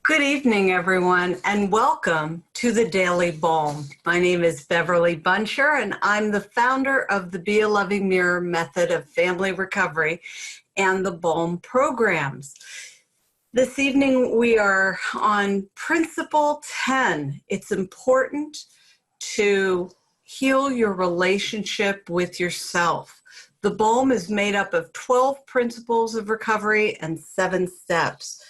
Good evening, everyone, and welcome to the Daily Balm. My name is Beverly Buncher, and I'm the founder of the Be a Loving Mirror method of family recovery and the Balm programs. This evening, we are on Principle 10. It's important to heal your relationship with yourself. The Balm is made up of 12 principles of recovery and 7 steps.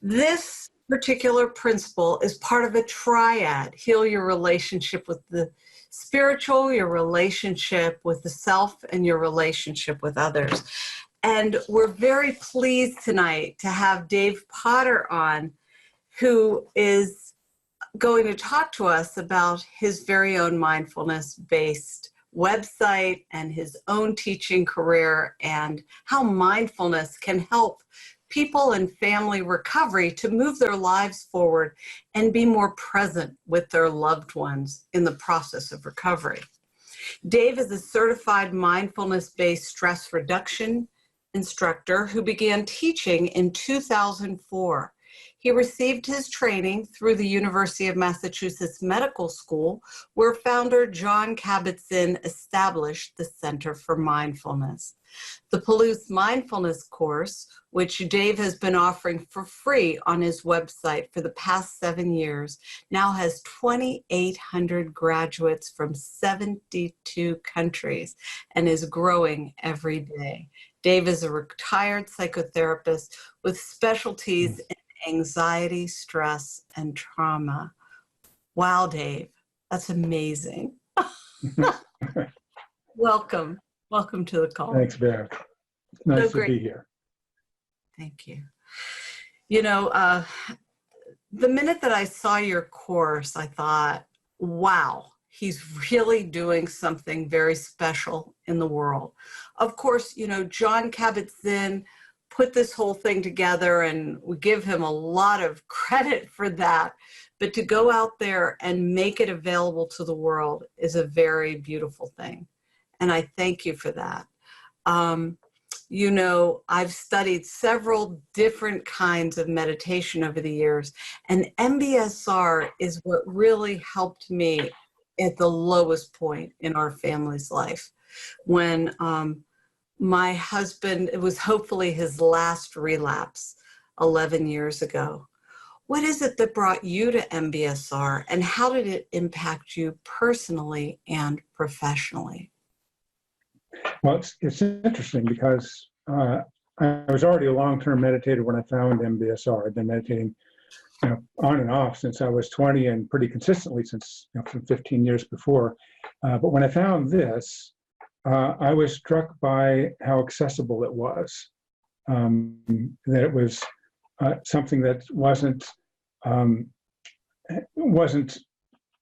This particular principle is part of a triad: heal your relationship with the spiritual, your relationship with the self, and your relationship with others. And we're very pleased tonight to have Dave Potter on, who is going to talk to us about his very own mindfulness-based website and his own teaching career, and how mindfulness can help people in family recovery to move their lives forward and be more present with their loved ones in the process of recovery. Dave is a certified mindfulness-based stress reduction instructor who began teaching in 2004. He received his training through the University of Massachusetts Medical School, where founder Jon Kabat-Zinn established the Center for Mindfulness. The Palouse Mindfulness course, which Dave has been offering for free on his website for the past 7 years, now has 2,800 graduates from 72 countries and is growing every day. Dave is a retired psychotherapist with specialties in anxiety, stress, and trauma. Wow, Dave, that's amazing. Welcome. Welcome to the call. Thanks, Bev. Nice to be here. Thank you. You know, the minute that I saw your course, I thought, wow, he's really doing something very special in the world. Of course, you know, Jon Kabat-Zinn put this whole thing together, and we give him a lot of credit for that. But to go out there and make it available to the world is a very beautiful thing. And I thank you for that. You know, I've studied several different kinds of meditation over the years, and MBSR is what really helped me at the lowest point in our family's life. When my husband, it was hopefully his last relapse 11 years ago. What is it that brought you to MBSR, and how did it impact you personally and professionally? Well, it's interesting because I was already a long-term meditator when I found MBSR. I've been meditating, on and off since I was 20, and pretty consistently since from 15 years before. But when I found this, I was struck by how accessible it was. That it was something that wasn't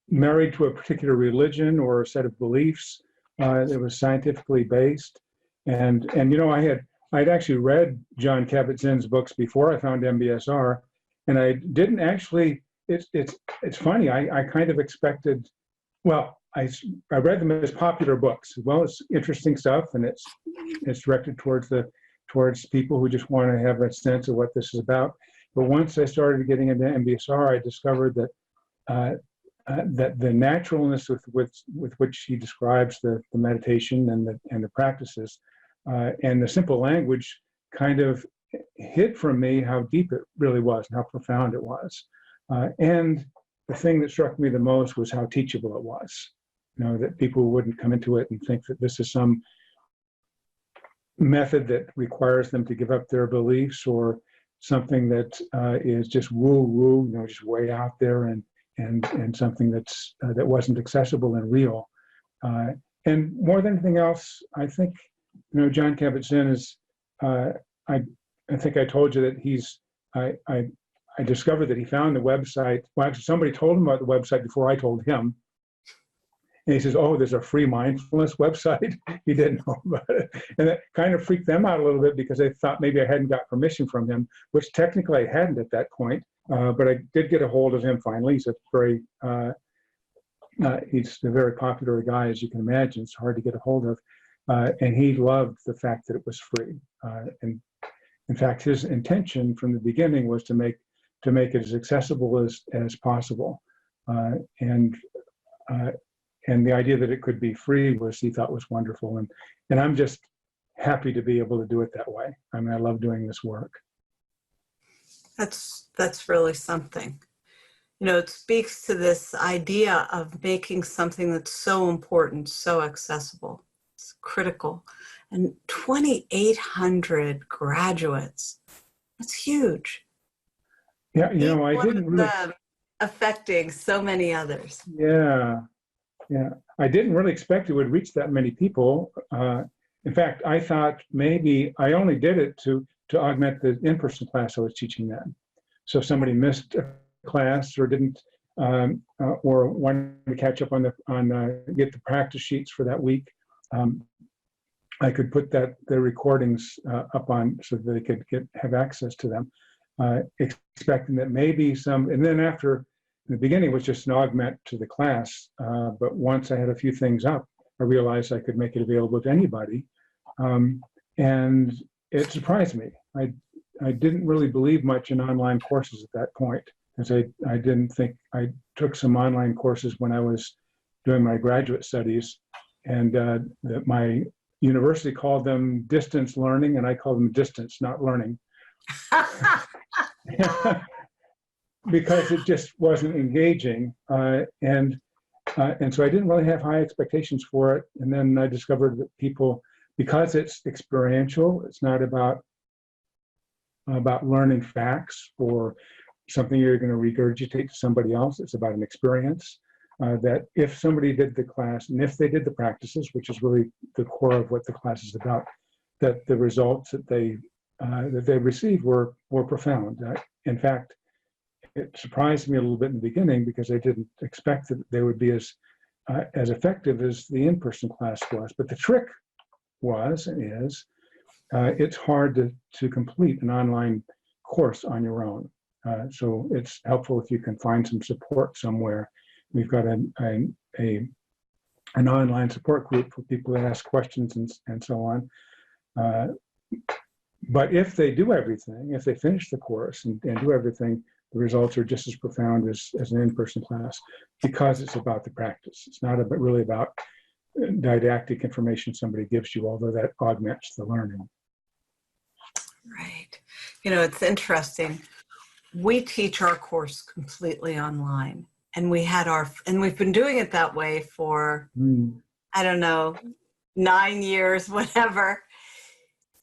married to a particular religion or a set of beliefs. It was scientifically based, and I'd actually read Jon Kabat-Zinn's books before I found MBSR, and I didn't actually. It's funny. I kind of expected. Well, I read them as popular books. Well, it's interesting stuff, and it's directed towards people who just want to have a sense of what this is about. But once I started getting into MBSR, I discovered that that the naturalness with which he describes the meditation and the practices and the simple language kind of hit from me how deep it really was and how profound it was. And the thing that struck me the most was how teachable it was. That people wouldn't come into it and think that this is some method that requires them to give up their beliefs, or something that is just woo-woo, just way out there, and something that wasn't accessible and real. And more than anything else, I think, Jon Kabat-Zinn is, I think I told you that I discovered that he found the website. Well, actually, somebody told him about the website before I told him. And he says, oh, there's a free mindfulness website. He didn't know about it. And that kind of freaked them out a little bit, because they thought maybe I hadn't got permission from him, which technically I hadn't at that point. But I did get a hold of him finally. He's a very popular guy, as you can imagine. It's hard to get a hold of. And he loved the fact that it was free. And in fact, his intention from the beginning was to make to make it as accessible as possible. And the idea that it could be free he thought was wonderful. And I'm just happy to be able to do it that way. I mean, I love doing this work. That's really something. It speaks to this idea of making something that's so important, so accessible. It's critical. And 2,800 graduates, that's huge. Yeah, I didn't really... affecting so many others. Yeah. I didn't really expect it would reach that many people. In fact, I thought maybe I only did it to augment the in-person class I was teaching then. So if somebody missed a class or didn't, or wanted to catch up on get the practice sheets for that week, I could put the recordings up on so that they could have access to them, expecting that maybe and then after, in the beginning it was just an augment to the class, but once I had a few things up, I realized I could make it available to anybody, and it surprised me. I didn't really believe much in online courses at that point, because I didn't think... I took some online courses when I was doing my graduate studies, and that my university called them distance learning, and I called them distance not learning. Because it just wasn't engaging, and so I didn't really have high expectations for it. And then I discovered that people, because it's experiential, it's not about learning facts or something you're going to regurgitate to somebody else. It's about an experience. That if somebody did the class and if they did the practices, which is really the core of what the class is about, that the results that they received were profound. In fact, it surprised me a little bit in the beginning because I didn't expect that they would be as effective as the in-person class was. But the trick was and is it's hard to complete an online course on your own. So it's helpful if you can find some support somewhere. We've got an online support group for people that ask questions and so on. But if they do everything, if they finish the course and do everything, the results are just as profound as an in-person class, because it's about the practice. It's not really about didactic information somebody gives you, although that augments the learning. Right. It's interesting. We teach our course completely online, and we've been doing it that way for, I don't know, 9 years, whatever.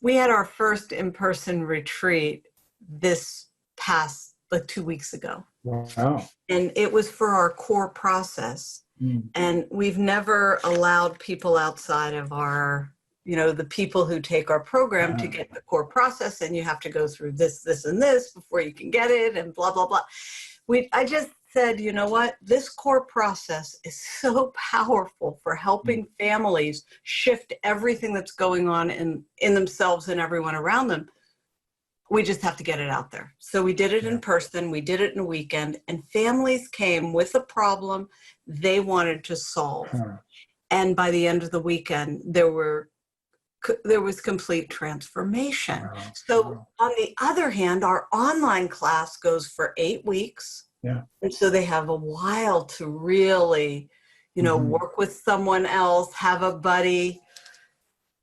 We had our first in-person retreat this past 2 weeks ago. Wow. And it was for our core process. And we've never allowed people outside of our, the people who take our program to get the core process, and you have to go through this, and this before you can get it, and blah, blah, blah. I just said, you know what? This core process is so powerful for helping families shift everything that's going on in themselves and everyone around them. We just have to get it out there. So we did it in person, we did it in a weekend, and families came with a problem they wanted to solve. And by the end of the weekend, there was complete transformation. Wow. So on the other hand, our online class goes for 8 weeks. Yeah. And so they have a while to really, work with someone else, have a buddy.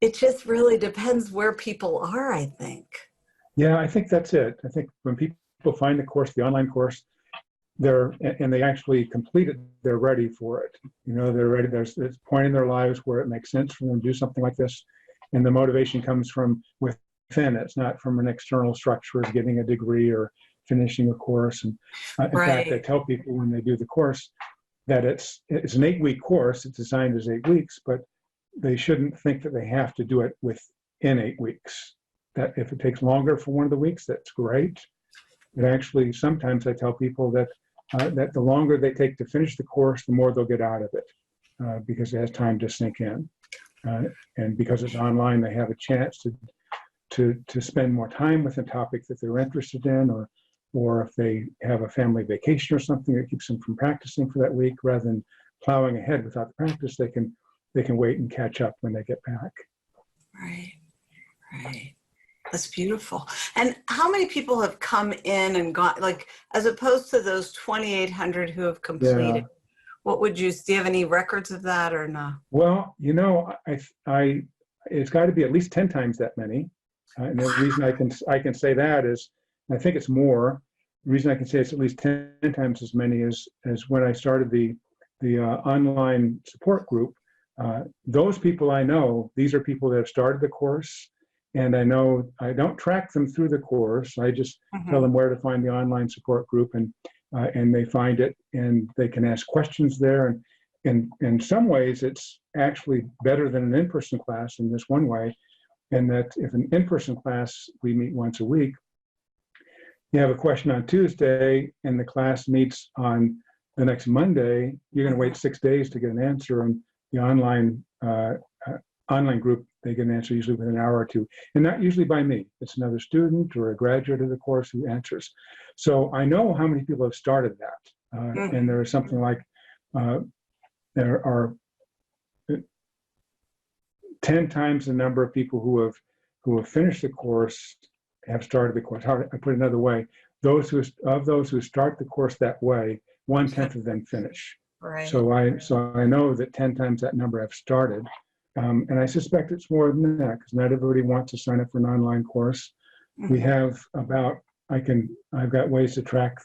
It just really depends where people are, I think. Yeah, I think that's it. I think when people find the course, the online course, and they actually complete it, they're ready for it. They're ready. There's a point in their lives where it makes sense for them to do something like this. And the motivation comes from within. It's not from an external structure of getting a degree or finishing a course. And in fact, I tell people when they do the course that it's an 8-week course. It's designed as 8 weeks, but they shouldn't think that they have to do it within 8 weeks. That if it takes longer for one of the weeks, that's great. But actually, sometimes I tell people that the longer they take to finish the course, the more they'll get out of it, because it has time to sink in. And because it's online, they have a chance to spend more time with a topic that they're interested in, or if they have a family vacation or something that keeps them from practicing for that week, rather than plowing ahead without the practice, they can wait and catch up when they get back. Right. That's beautiful. And how many people have come in and gone, like, as opposed to those 2,800 who have Yeah. completed? Do you have any records of that or no? Well, it's got to be at least 10 times that many. And the reason I can say that is, I think it's more. The reason I can say it's at least 10 times as many as when I started the online support group. Those people I know, these are people that have started the course, and I know I don't track them through the course. I just tell them where to find the online support group, and they find it, and they can ask questions there. And in some ways, it's actually better than an in-person class in this one way, in that if an in-person class, we meet once a week, you have a question on Tuesday, and the class meets on the next Monday, you're going to wait 6 days to get an answer. And the online group, they get an answer usually within an hour or two, and not usually by me. It's another student or a graduate of the course who answers. So I know how many people have started that, and there is something like there are 10 times the number of people who have finished the course have started the course. How I put it another way, those who start the course that way, 1/10 of them finish. Right. So I know that 10 times that number have started, and I suspect it's more than that, because not everybody wants to sign up for an online course. We have I've got ways to track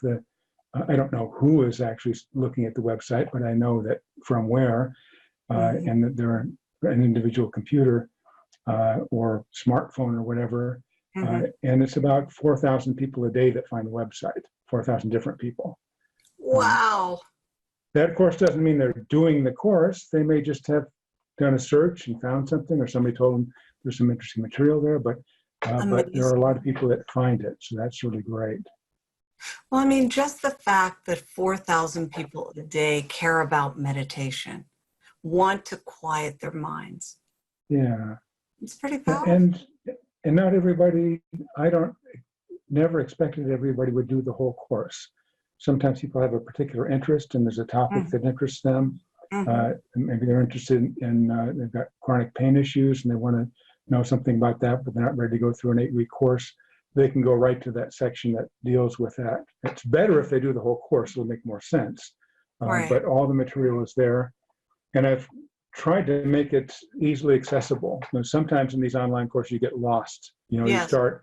I don't know who is actually looking at the website, but I know that from where, and that they're an individual computer or smartphone or whatever. And it's about 4,000 people a day that find the website, 4,000 different people. Wow. That, of course, doesn't mean they're doing the course. They may just have done a search and found something, or somebody told them there's some interesting material there, but there are a lot of people that find it. So that's really great. Well, I mean, just the fact that 4,000 people a day care about meditation, want to quiet their minds. Yeah. It's pretty powerful. And not everybody, never expected everybody would do the whole course. Sometimes people have a particular interest, and there's a topic that interests them. Maybe they're interested in they've got chronic pain issues and they want to know something about that, but they're not ready to go through an 8-week course. They can go right to that section that deals with that. It's better if they do the whole course; it'll make more sense. But all the material is there, and I've tried to make it easily accessible. Sometimes in these online courses, you get lost. You start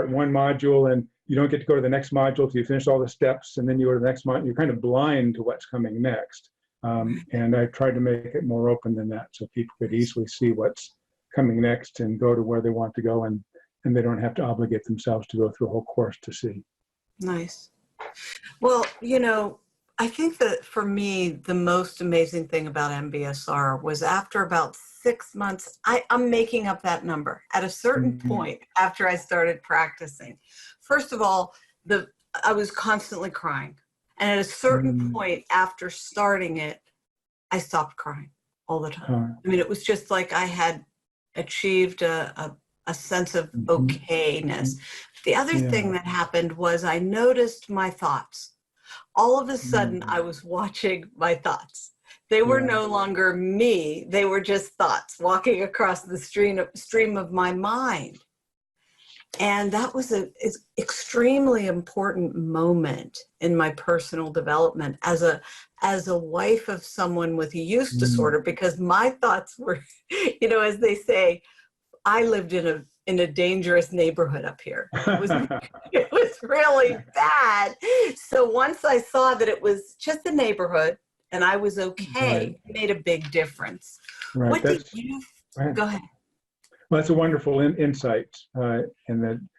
one module and you don't get to go to the next module till you finish all the steps, and then you go to the next module. You're kind of blind to what's coming next. And I tried to make it more open than that, so people could easily see what's coming next and go to where they want to go, and they don't have to obligate themselves to go through a whole course to see. Nice. Well, I think that for me, the most amazing thing about MBSR was after about 6 months, I'm making up that number, at a certain point after I started practicing. First of all, I was constantly crying. And at a certain point after starting it, I stopped crying all the time. I mean, it was just like I had achieved a sense of okayness. The other thing that happened was I noticed my thoughts. All of a sudden, I was watching my thoughts. They were no longer me. They were just thoughts walking across the stream of my mind. And that was an extremely important moment in my personal development as a wife of someone with a use disorder, because my thoughts were, as they say, I lived in a dangerous neighborhood up here. It was really bad. So once I saw that it was just a neighborhood and I was okay, it made a big difference. Right. What did you? Go ahead. Well, that's a wonderful insight, and and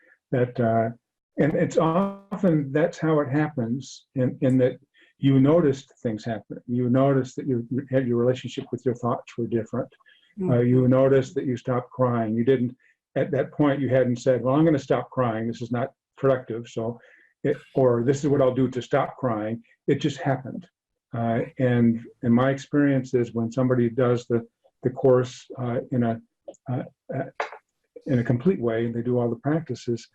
it's often that's how it happens. In that you noticed things happen. You noticed that your relationship with your thoughts were different. You noticed that you stopped crying. You didn't at that point. You hadn't said, "Well, I'm going to stop crying. This is not productive." So, or this is what I'll do to stop crying. It just happened. And my experience is when somebody does the course in a complete way, and they do all the practices,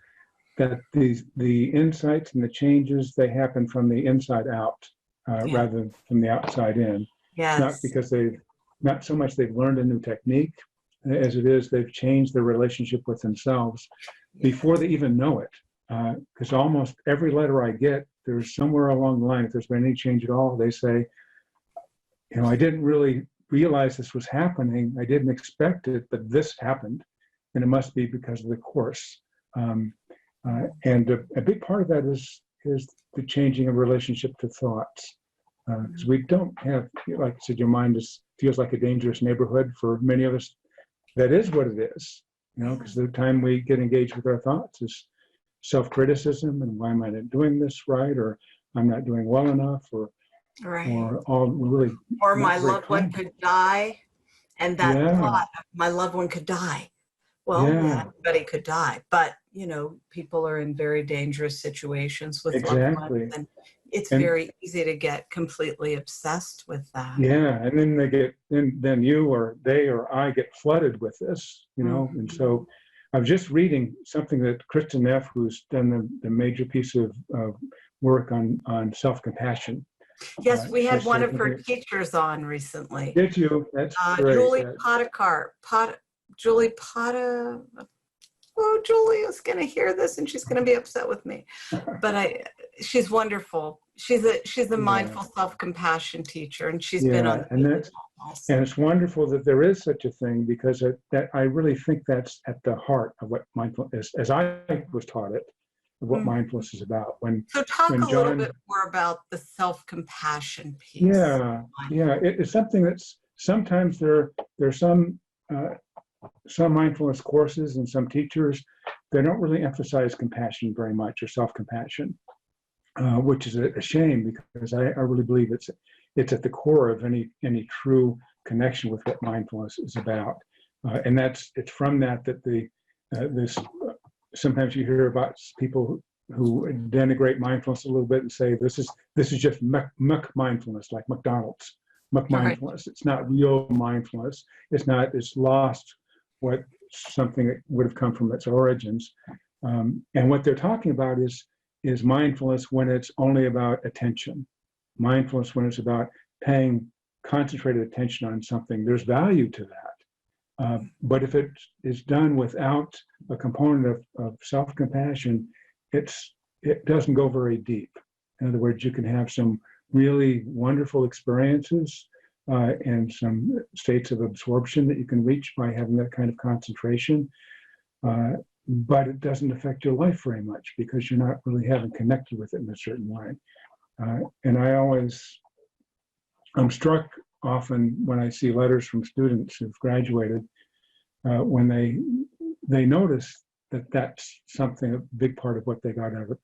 that the insights and the changes, they happen from the inside out rather than from the outside in. Yes. Not because not so much they've learned a new technique as it is, they've changed their relationship with themselves before they even know it. Because almost every letter I get, there's somewhere along the line, if there's been any change at all, they say, I didn't really realize this was happening. I didn't expect it, but this happened, and it must be because of the course. And a big part of that is the changing of relationship to thoughts. Because we don't have, like I said, your mind feels like a dangerous neighborhood for many of us. That is what it is, because the time we get engaged with our thoughts is self-criticism, and why am I not doing this right, or I'm not doing well enough, or all really. Or my loved one could die, and that thought of my loved one could die. Well, everybody could die, but people are in very dangerous situations with loved ones, and it's very easy to get completely obsessed with that. Yeah, and then they get then you or they or I get flooded with this, And so I was just reading something that Kristen Neff, who's done the major piece of work on self-compassion. Yes, we had one of her teachers on recently. Did you? That's great. Julie Potta. Oh, Julie is going to hear this and she's going to be upset with me. But she's wonderful. She's a mindful self-compassion teacher, and she's been on. And it's wonderful that there is such a thing, because that I really think that's at the heart of what mindfulness is, as I was taught it, of what mindfulness is about. So talk a little bit more about the self-compassion piece. It's something that's sometimes there's some mindfulness courses and some teachers, they don't really emphasize compassion very much, or self-compassion, which is a shame, because I really believe it's at the core of any true connection with what mindfulness is about. And it's from that this sometimes you hear about people who denigrate mindfulness a little bit and say this is just muck mindfulness, like McDonald's muck mindfulness. It's not real mindfulness. It's lost something that would have come from its origins. And what they're talking about is mindfulness when it's only about attention. Mindfulness when it's about paying concentrated attention on something. There's value to that. But if it is done without a component of self-compassion, it doesn't go very deep. In other words, you can have some really wonderful experiences and some states of absorption that you can reach by having that kind of concentration. But it doesn't affect your life very much, because you're not really having connected with it in a certain way. And I'm struck often when I see letters from students who've graduated, when they notice that that's something, a big part of what they got out of it.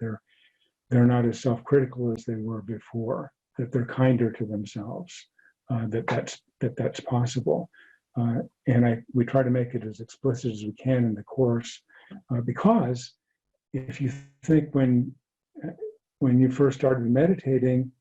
They're not as self-critical as they were before, that they're kinder to themselves, that's possible. And we try to make it as explicit as we can in the course, because if you think when you first started meditating,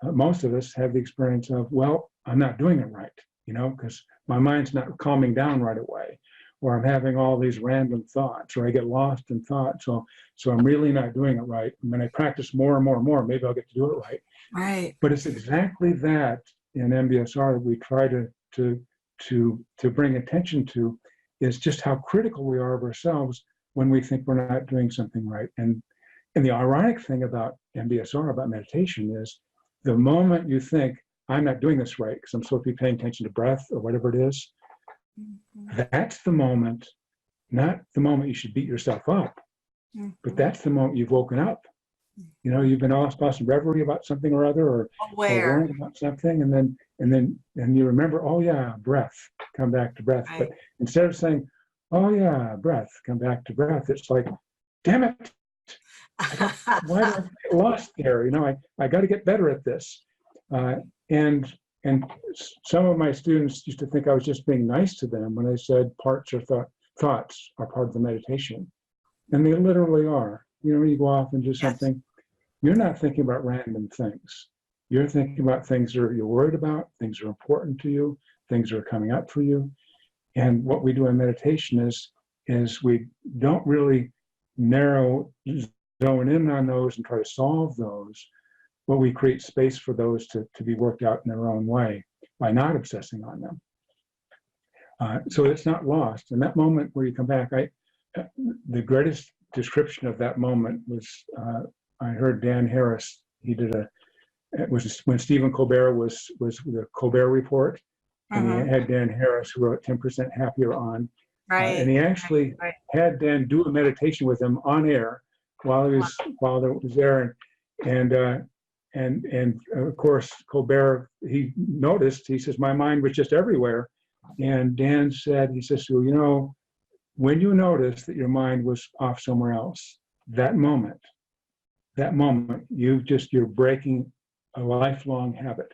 most of us have the experience of, well, I'm not doing it right, because my mind's not calming down right away, or I'm having all these random thoughts, or I get lost in thought. So I'm really not doing it right. And when I practice more and more and more, maybe I'll get to do it right. Right. But it's exactly that in MBSR that we try to bring attention to, is just how critical we are of ourselves when we think we're not doing something right. And the ironic thing about MBSR, about meditation, is the moment you think, I'm not doing this right because I'm supposed to be paying attention to breath or whatever it is, that's the moment, not the moment you should beat yourself up, but that's the moment you've woken up. You've been lost in reverie about something or other, or worrying about something, and then you remember, oh yeah, breath, come back to breath. Right. But instead of saying, oh yeah, breath, come back to breath, it's like, damn it, why did I get lost there? I got to get better at this. And some of my students used to think I was just being nice to them when I said thoughts are part of the meditation, and they literally are. You go off and do something, you're not thinking about random things. You're thinking about things that you're worried about, things that are important to you, things that are coming up for you. And what we do in meditation is we don't really zone in on those and try to solve those, but we create space for those to be worked out in their own way by not obsessing on them. So it's not lost. And that moment where you come back, the greatest description of that moment was, I heard Dan Harris. He did it was when Stephen Colbert was the Colbert Report, and he had Dan Harris, who wrote 10% Happier on, and he actually had Dan do a meditation with him on air while it was there, and of course Colbert, he noticed. He says, my mind was just everywhere, and Dan said, he says, so, you know, when you notice that your mind was off somewhere else, that moment, you're breaking a lifelong habit,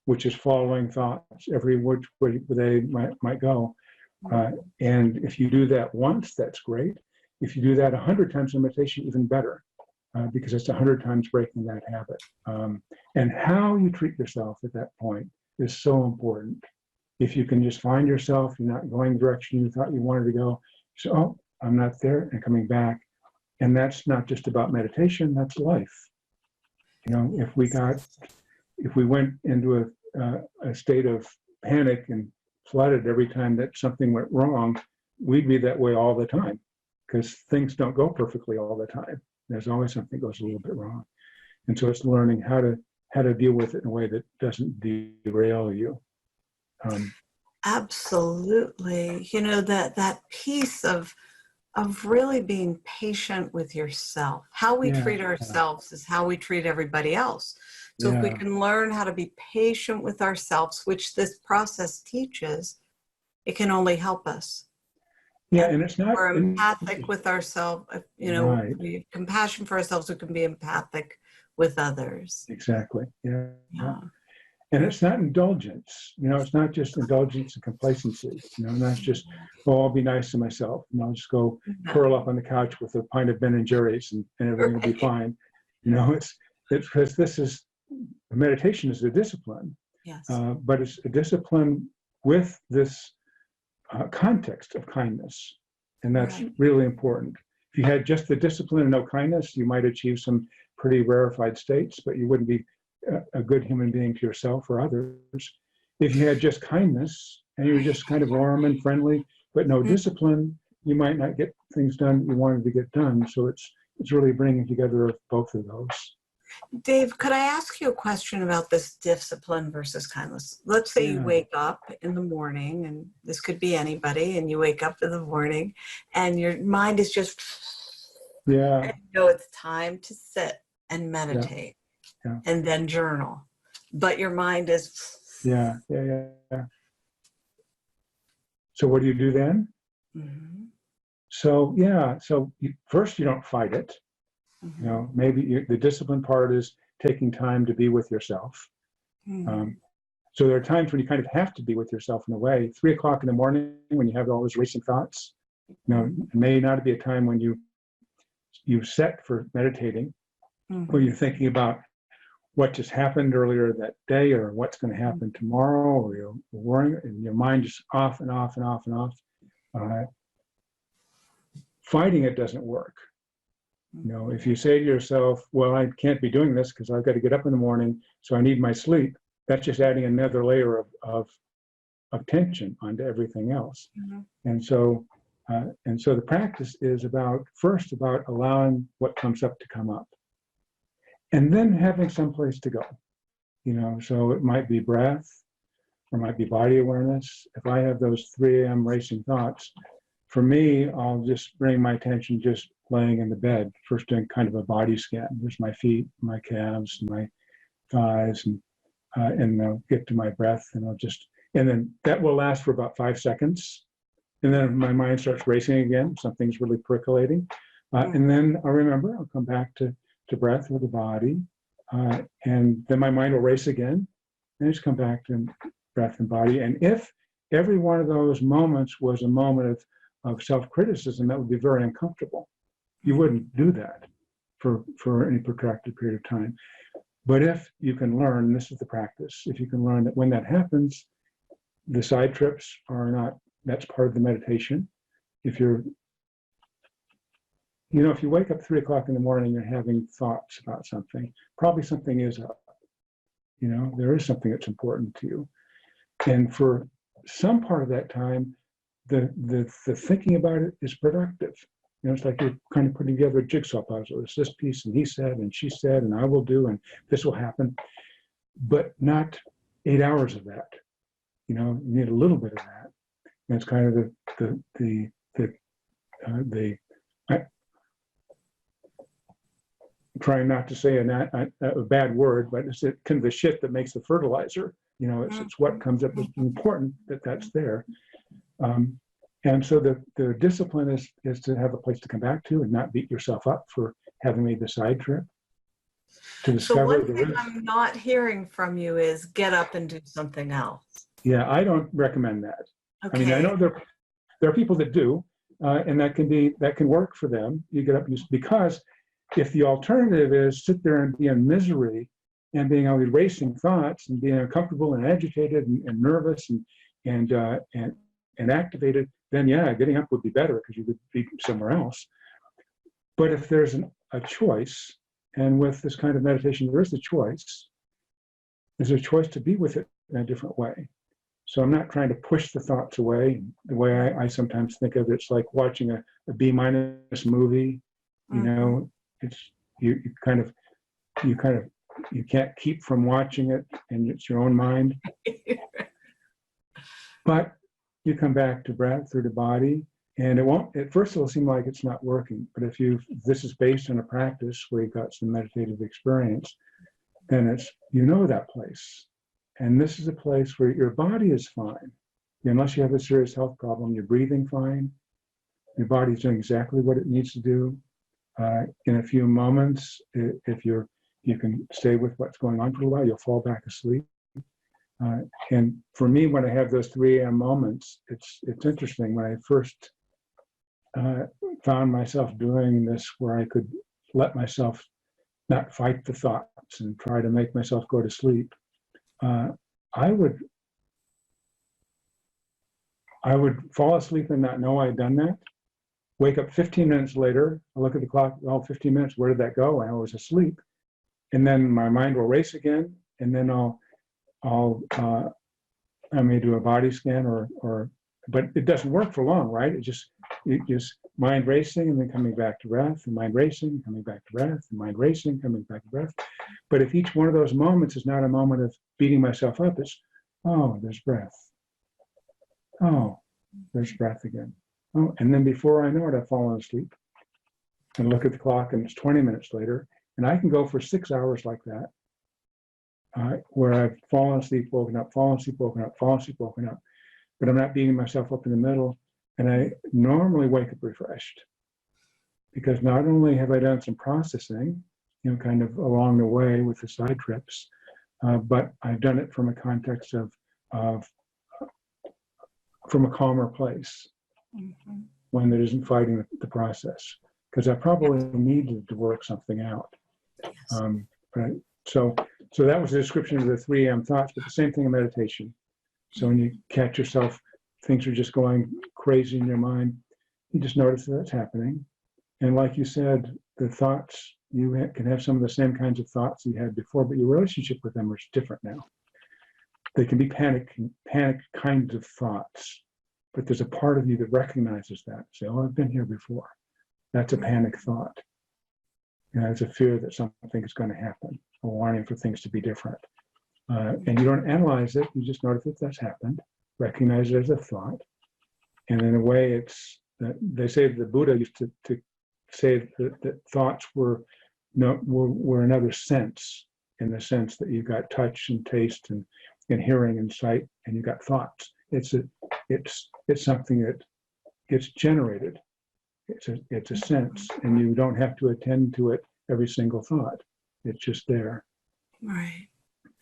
which is following thoughts every which way they might go. And if you do that once, that's great. If you do that 100 times in meditation, even better, because it's 100 times breaking that habit. And how you treat yourself at that point is so important. If you can just find yourself, you're not going the direction you thought you wanted to go, so, oh, I'm not there, and coming back. And that's not just about meditation, that's life. You know, if we went into a state of panic and flooded every time that something went wrong, we'd be that way all the time, because things don't go perfectly all the time. There's always something goes a little bit wrong. And so it's learning how to deal with it in a way that doesn't derail you. Absolutely. You know, that piece of really being patient with yourself. How we treat ourselves is how we treat everybody else. So if we can learn how to be patient with ourselves, which this process teaches, it can only help us. Yeah, and it's not... We're empathic with ourselves, you know, we have compassion for ourselves, we can be empathic with others. Exactly, yeah. And it's not indulgence, you know, it's not just indulgence and complacency, you know, that's just, oh, I'll be nice to myself, and I'll just go curl up on the couch with a pint of Ben and Jerry's and everything will be fine. You know, it's because meditation is a discipline, but it's a discipline with this context of kindness, and that's really important. If you had just the discipline and no kindness, you might achieve some pretty rarefied states, but you wouldn't be a good human being to yourself or others. If you had just kindness and you were just kind of warm and friendly, but no discipline, you might not get things done you wanted to get done. So it's really bringing together of both of those. Dave, could I ask you a question about this discipline versus kindness? Let's say you wake up in the morning, and this could be anybody, and you wake up in the morning and your mind is just, and you know it's time to sit and meditate. And then journal, but your mind is So what do you do then? So first you don't fight it. You know, maybe the discipline part is taking time to be with yourself. So there are times when you kind of have to be with yourself in a way. 3 o'clock in the morning when you have all those racing thoughts, you know, it may not be a time when you set for meditating, where you're thinking about what just happened earlier that day, or what's going to happen tomorrow, or you're worrying, and your mind is off and off and off and off. Fighting it doesn't work. You know, if you say to yourself, well, I can't be doing this because I've got to get up in the morning, so I need my sleep, that's just adding another layer of tension onto everything else. And so the practice is first about allowing what comes up to come up, and then having some place to go. You know, so it might be breath, or it might be body awareness. If I have those 3 a.m. racing thoughts, for me, I'll just bring my attention just laying in the bed, first doing kind of a body scan. There's my feet, my calves, and my thighs, and I'll get to my breath, and and then that will last for about 5 seconds. And then my mind starts racing again, something's really percolating. And then I'll come back to breath with the body. And then my mind will race again, and just come back to breath and body. And if every one of those moments was a moment of self-criticism, that would be very uncomfortable. You wouldn't do that for any protracted period of time. But if you can learn, and this is the practice, if you can learn that when that happens, the side trips are not, that's part of the meditation. If you wake up 3 o'clock in the morning, you're having thoughts about something, probably something is up. You know, there is something that's important to you. And for some part of that time, the thinking about it is productive. It's like you're kind of putting together a jigsaw puzzle. It's this piece, and he said, and she said, and I will do, and this will happen, but not 8 hours of that. You need a little bit of that. And it's kind of I'm trying not to say a bad word, but it's kind of the shit that makes the fertilizer. It's what comes up as important that's there. And so the discipline is to have a place to come back to and not beat yourself up for having made the side trip. To So discover one thing I'm not hearing from you is get up and do something else. Yeah, I don't recommend that. Okay. I mean, I know there are people that do, and that can work for them. You get up, because if the alternative is sit there and be in misery and being always racing thoughts and being uncomfortable and agitated and nervous and activated, then yeah, getting up would be better because you would be somewhere else. But if there's a choice, and with this kind of meditation, there is a choice. There's a choice to be with it in a different way. So I'm not trying to push the thoughts away. The way I sometimes think of it, it's like watching a B- movie. It's you can't keep from watching it, and it's your own mind. But you come back to breath through the body, and it won't. At first, it'll seem like it's not working. But if this is based on a practice where you've got some meditative experience, then it's that place. And this is a place where your body is fine. Unless you have a serious health problem, you're breathing fine. Your body's doing exactly what it needs to do. In a few moments, if you can stay with what's going on for a while, you'll fall back asleep. And for me, when I have those 3 a.m. moments, it's interesting. When I first found myself doing this, where I could let myself not fight the thoughts and try to make myself go to sleep, I would fall asleep and not know I'd done that. Wake up 15 minutes later, I look at the clock, 15 minutes, where did that go? And I was asleep. And then my mind will race again, and then I may do a body scan but it doesn't work for long, right? It just mind racing and then coming back to breath, and mind racing, coming back to breath, and mind racing, coming back to breath. But if each one of those moments is not a moment of beating myself up, it's, oh, there's breath. Oh, there's breath again. Oh, and then before I know it, I've fallen asleep. And look at the clock, and it's 20 minutes later. And I can go for 6 hours like that, where I've fallen asleep, woken up, fallen asleep, woken up, fallen asleep, woken up. But I'm not beating myself up in the middle. And I normally wake up refreshed, because not only have I done some processing, kind of along the way with the side trips, but I've done it from a context from a calmer place, one that isn't fighting the process, because I probably needed to work something out. Yes. Right. So that was a description of the 3 a.m. thoughts, but the same thing in meditation. So when you catch yourself, things are just going crazy in your mind, you just notice that it's happening. And like you said, the thoughts, you can have some of the same kinds of thoughts you had before, but your relationship with them is different now. They can be panic kinds of thoughts, but there's a part of you that recognizes that. Say, oh, I've been here before. That's a panic thought. It's a fear that something is going to happen, a warning for things to be different. And you don't analyze it, you just notice that that's happened, recognize it as a thought. And in a way, they say the Buddha used to say that thoughts were another sense, in the sense that you got touch and taste and hearing and sight, and you got thoughts. It's something that gets generated. It's a sense, and you don't have to attend to it every single thought. It's just there. Right.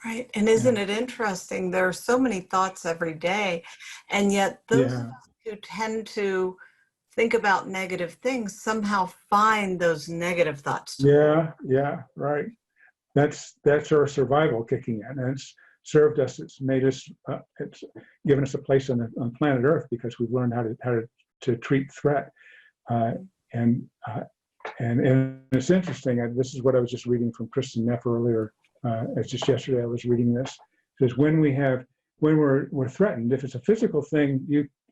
Right. And isn't it interesting? There are so many thoughts every day, and yet those who tend to think about negative things somehow find those negative thoughts. Yeah, right. That's our survival kicking in, and it's served us. It's made us. It's given us a place on planet Earth, because we've learned how to treat threat. And it's interesting. This is what I was just reading from Kristen Neff earlier. It's just yesterday I was reading this. It says when we have when we're threatened, if it's a physical thing,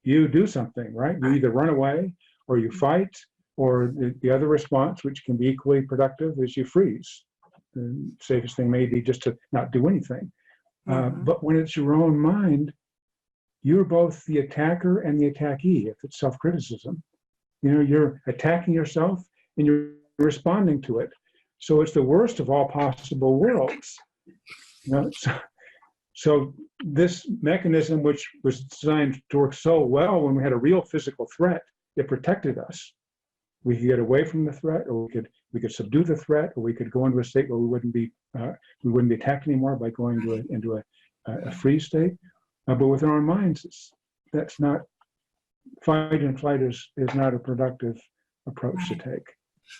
you do something, right? You either run away or you fight, or the other response, which can be equally productive, is you freeze. The safest thing may be just to not do anything. But when it's your own mind, you're both the attacker and the attackee. If it's self-criticism, you're attacking yourself and you're responding to it. So it's the worst of all possible worlds. So this mechanism, which was designed to work so well when we had a real physical threat, it protected us. We could get away from the threat, or we could subdue the threat, or we could go into a state where we wouldn't be attacked anymore by going into a free state. But within our minds, that's not, fight and flight is not a productive approach to take.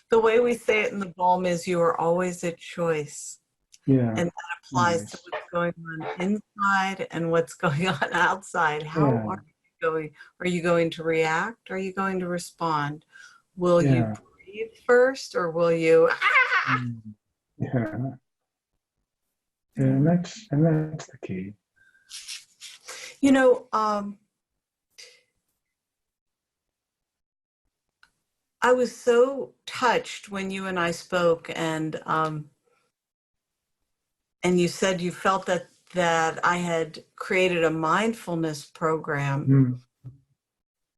The way we say it in the Balm is you are always a choice. Yeah. And that applies to what's going on inside and what's going on outside. How are you going? Are you going to react? Are you going to respond? Will you breathe first, or will you? And that's the key. I was so touched when you and I spoke, and you said you felt that I had created a mindfulness program.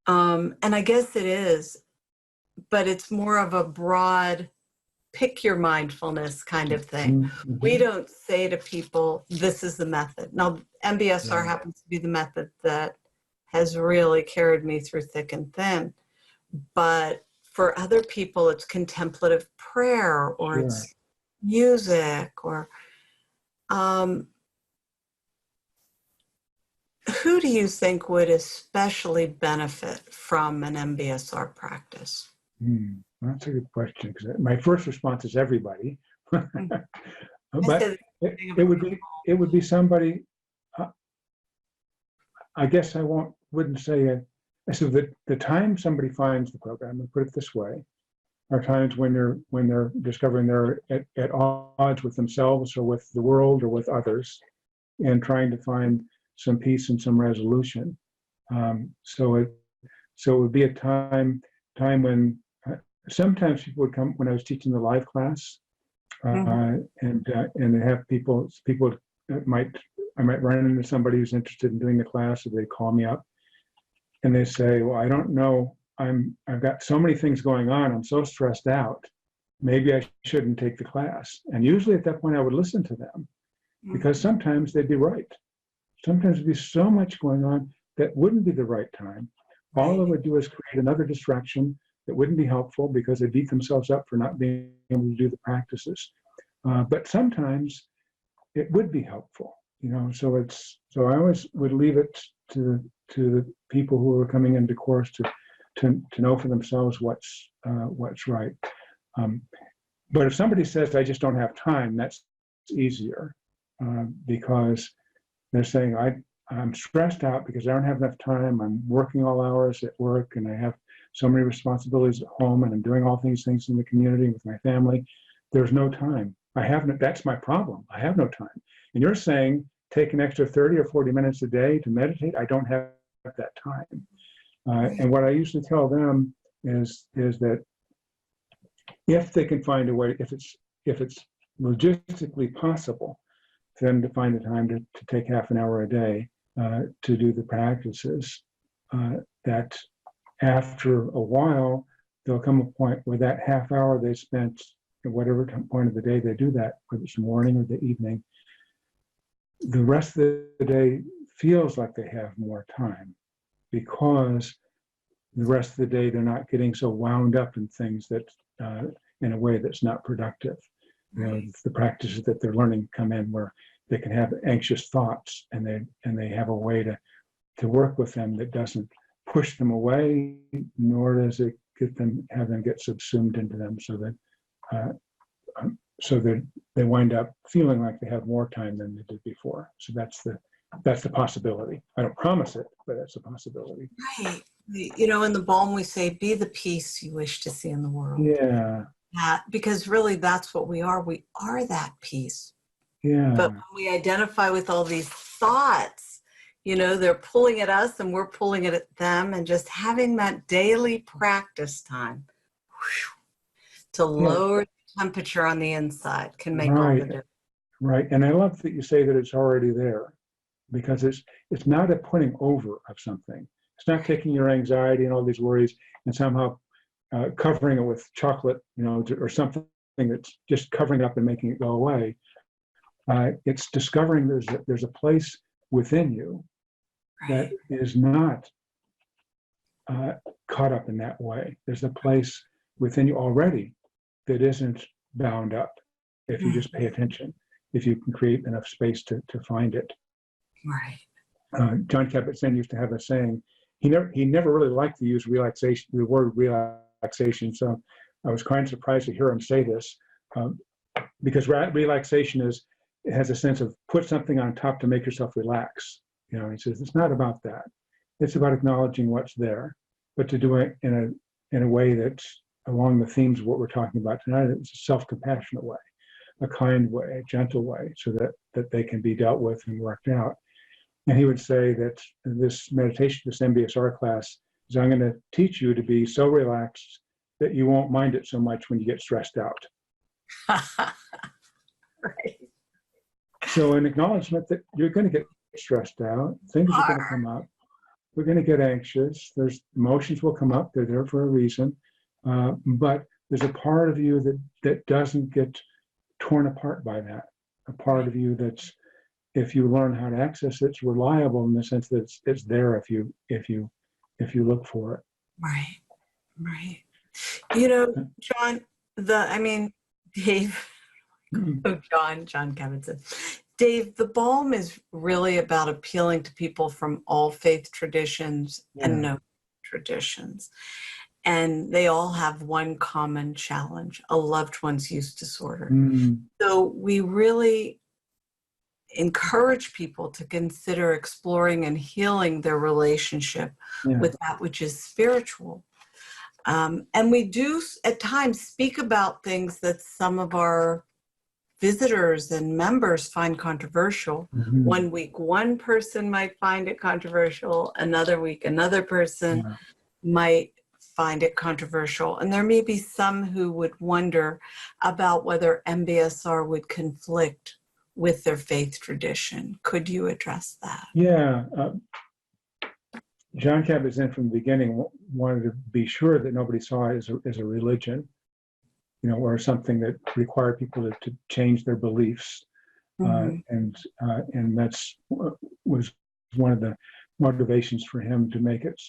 And I guess it is, but it's more of a broad, pick your mindfulness kind of thing. We don't say to people, this is the method. Now, MBSR happens to be the method that has really carried me through thick and thin. But for other people, it's contemplative prayer, or it's music, or who do you think would especially benefit from an MBSR practice? That's a good question, because my first response is everybody. But it would be somebody. I guess I wouldn't say it. So the time somebody finds the program, and put it this way, are times when they're discovering they're at odds with themselves or with the world or with others, and trying to find some peace and some resolution. So it would be a time when sometimes people would come when I was teaching the live class, and they have people I might run into somebody who's interested in doing the class, or they call me up and they say, well, I don't know, I've got so many things going on, I'm so stressed out, maybe I shouldn't take the class. And usually at that point I would listen to them, because sometimes they'd be right. Sometimes there'd be so much going on that wouldn't be the right time. All it would do is create another distraction that wouldn't be helpful, because they beat themselves up for not being able to do the practices. But sometimes it would be helpful, so I always would leave it to the people who are coming into course to know for themselves what's right. But if somebody says, I just don't have time, that's easier, because they're saying, I'm stressed out because I don't have enough time. I'm working all hours at work, and I have so many responsibilities at home, and I'm doing all these things in the community with my family. There's no time. That's my problem. I have no time. And you're saying, take an extra 30 or 40 minutes a day to meditate. I don't have that time. And what I usually tell them is that if they can find a way, if it's logistically possible for them to find the time to take half an hour a day to do the practices, that after a while, there'll come a point where that half hour they spent at whatever point of the day they do that, whether it's the morning or the evening, the rest of the day feels like they have more time, because the rest of the day they're not getting so wound up in things that in a way that's not productive. The practices that they're learning come in where they can have anxious thoughts, and they have a way to work with them that doesn't push them away, nor does it have them get subsumed into them, so that they wind up feeling like they have more time than they did before. So that's the possibility. I don't promise it, but that's a possibility. Right. In the Balm we say, be the peace you wish to see in the world. Yeah. Because really that's what we are. We are that peace. Yeah. But when we identify with all these thoughts You know, they're pulling at us and we're pulling it at them, and just having that daily practice time to Yeah, lower the temperature on the inside can make all the right, difference. right. And I love that you say that it's already there, because it's not a putting over of something. It's not taking your anxiety and all these worries and somehow covering it with chocolate, or something that's just covering it up and making it go away. It's discovering there's a place within you that Right. is not caught up in that way. There's a place within you already that isn't bound up if you just pay Mhm. attention, if you can create enough space to find it. Right. John Kabat-Zinn used to have a saying. He never really liked to use relaxation, the word relaxation. So I was kind of surprised to hear him say this, because relaxation it has a sense of put something on top to make yourself relax. He says it's not about that. It's about acknowledging what's there, but to do it in a way that's along the themes of what we're talking about tonight. It's a self-compassionate way, a kind way, a gentle way, so that they can be dealt with and worked out. And he would say that this meditation, this MBSR class, is I'm going to teach you to be so relaxed that you won't mind it so much when you get stressed out. Right. So an acknowledgement that you're going to get stressed out, things are going to come up, we're going to get anxious, there's emotions will come up, they're there for a reason, but there's a part of you that doesn't get torn apart by that, a part of you that's, if you learn how to access it, it's reliable in the sense that it's there if you look for it. Right. Right. You know, John, Dave, oh, John Kabat-Zinn. Dave, the balm is really about appealing to people from all faith traditions and Yeah. no traditions. And they all have one common challenge, a loved one's use disorder. Mm. So we really encourage people to consider exploring and healing their relationship Yeah. with that which is spiritual. And we do at times speak about things that some of our visitors and members find controversial. Mm-hmm. One week, one person might find it controversial. Another week, another person Yeah. might find it controversial. And there may be some who would wonder about whether MBSR would conflict with their faith tradition. Could you address that? Yeah. John Kabat-Zinn from the beginning wanted to be sure that nobody saw it as a religion, or something that required people to change their beliefs. Mhm. And that's was one of the motivations for him to make it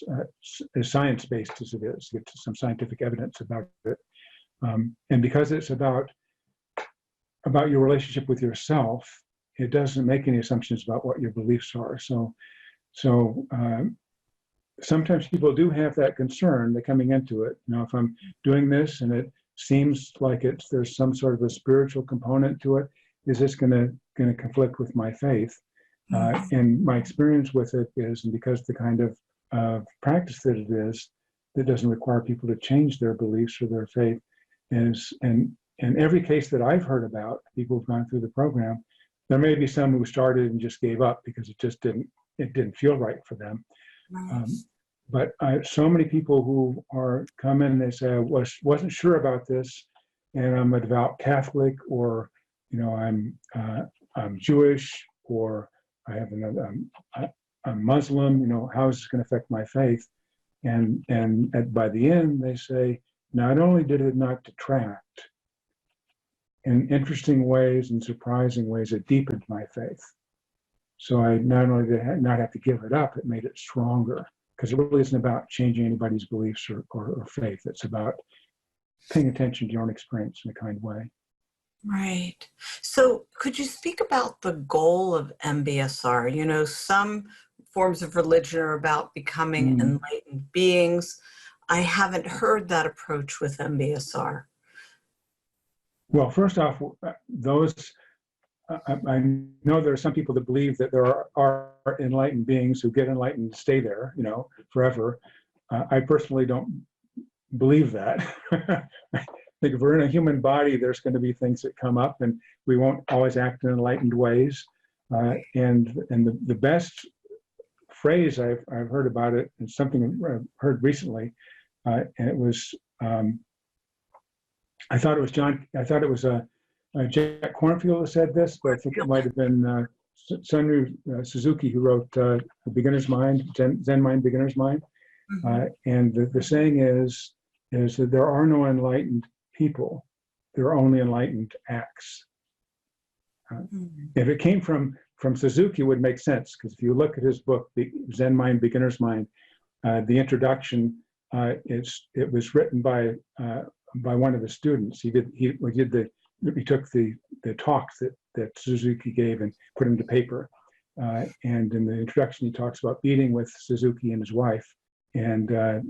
as science-based as it is, get to some scientific evidence about it. And because it's about your relationship with yourself, it doesn't make any assumptions about what your beliefs are. So sometimes people do have that concern. They're coming into it. If I'm doing this and it seems like there's some sort of a spiritual component to it, is this going to conflict with my faith? And my experience with it is, and because the kind of practice that it is, that doesn't require people to change their beliefs or their faith, is, and in every case that I've heard about, people who've gone through the program, there may be some who started and just gave up because it didn't feel right for them. But so many people who come in, they say, I wasn't sure about this, and I'm a devout Catholic, or I'm Jewish, or I'm Muslim. How is this going to affect my faith? And by the end, they say, not only did it not detract, in interesting ways and surprising ways, it deepened my faith. So I not only did I not have to give it up, it made it stronger. Because it really isn't about changing anybody's beliefs or faith. It's about paying attention to your own experience in a kind way. Right. So could you speak about the goal of MBSR? Some forms of religion are about becoming enlightened beings. I haven't heard that approach with MBSR. Well, first off, I know there are some people that believe that there are enlightened beings who get enlightened and stay there, forever. I personally don't believe that. I think if we're in a human body, there's going to be things that come up, and we won't always act in enlightened ways. And the best phrase I've heard about it, and something I've heard recently, and it was I thought it was Jack Kornfield who said this, but I think it might have been Sunru Suzuki who wrote The Beginner's Mind, Zen Mind, Beginner's Mind. And the saying is that there are no enlightened people, there are only enlightened acts. If it came from Suzuki, it would make sense, because if you look at his book, Zen Mind, Beginner's Mind, the introduction, it was written by one of the students. He took the talks that Suzuki gave and put them to paper. And in the introduction, he talks about meeting with Suzuki and his wife, and the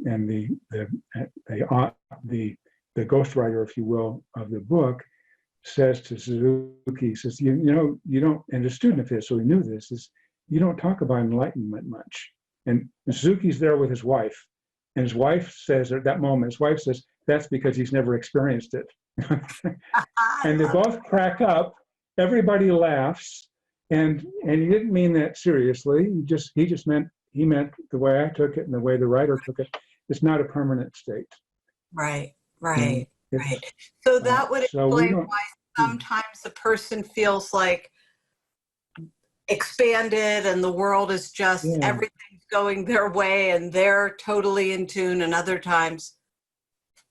ghostwriter, if you will, of the book says to Suzuki, he says, you don't, and a student of his, so he knew this, is you don't talk about enlightenment much. And Suzuki's there with his wife, and his wife says at that moment, that's because he's never experienced it. And they both crack up, everybody laughs, and he didn't mean that seriously. He meant the way I took it and the way the writer took it. It's not a permanent state. Right. So that would explain why sometimes a person feels like expanded and the world is just everything's going their way and they're totally in tune, and other times,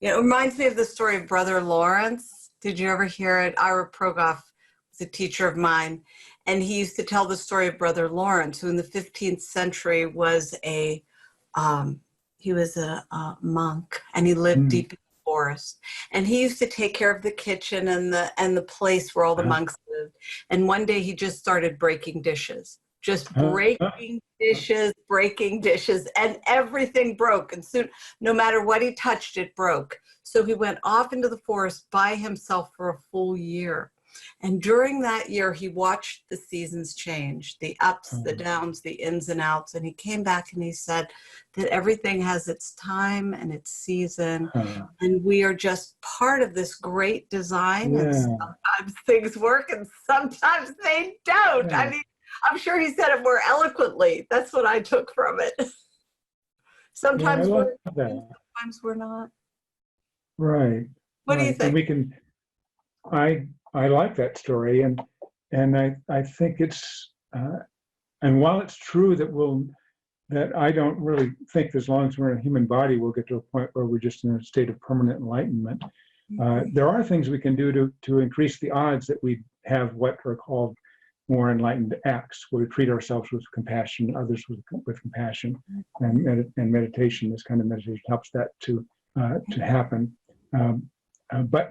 it reminds me of the story of Brother Lawrence. Did you ever hear it? Ira Progoff was a teacher of mine, and he used to tell the story of Brother Lawrence, who in the 15th century was a monk, and he lived deep in the forest. And he used to take care of the kitchen and the place where all the monks lived. And one day he just started breaking dishes. Just breaking dishes, and everything broke. And soon, no matter what he touched, it broke. So he went off into the forest by himself for a full year. And during that year, he watched the seasons change, the ups, the downs, the ins and outs. And he came back and he said that everything has its time and its season. And we are just part of this great design. And sometimes things work and sometimes they don't. I mean, I'm sure he said it more eloquently. That's what I took from it. Sometimes we're sometimes we're not. Right. What do you think? And we can, I like that story, and I think it's and while it's true that I don't really think as long as we're in a human body we'll get to a point where we're just in a state of permanent enlightenment. There are things we can do to increase the odds that we have what are called more enlightened acts, where we treat ourselves with compassion, others with compassion, and meditation. This kind of meditation helps that to happen. But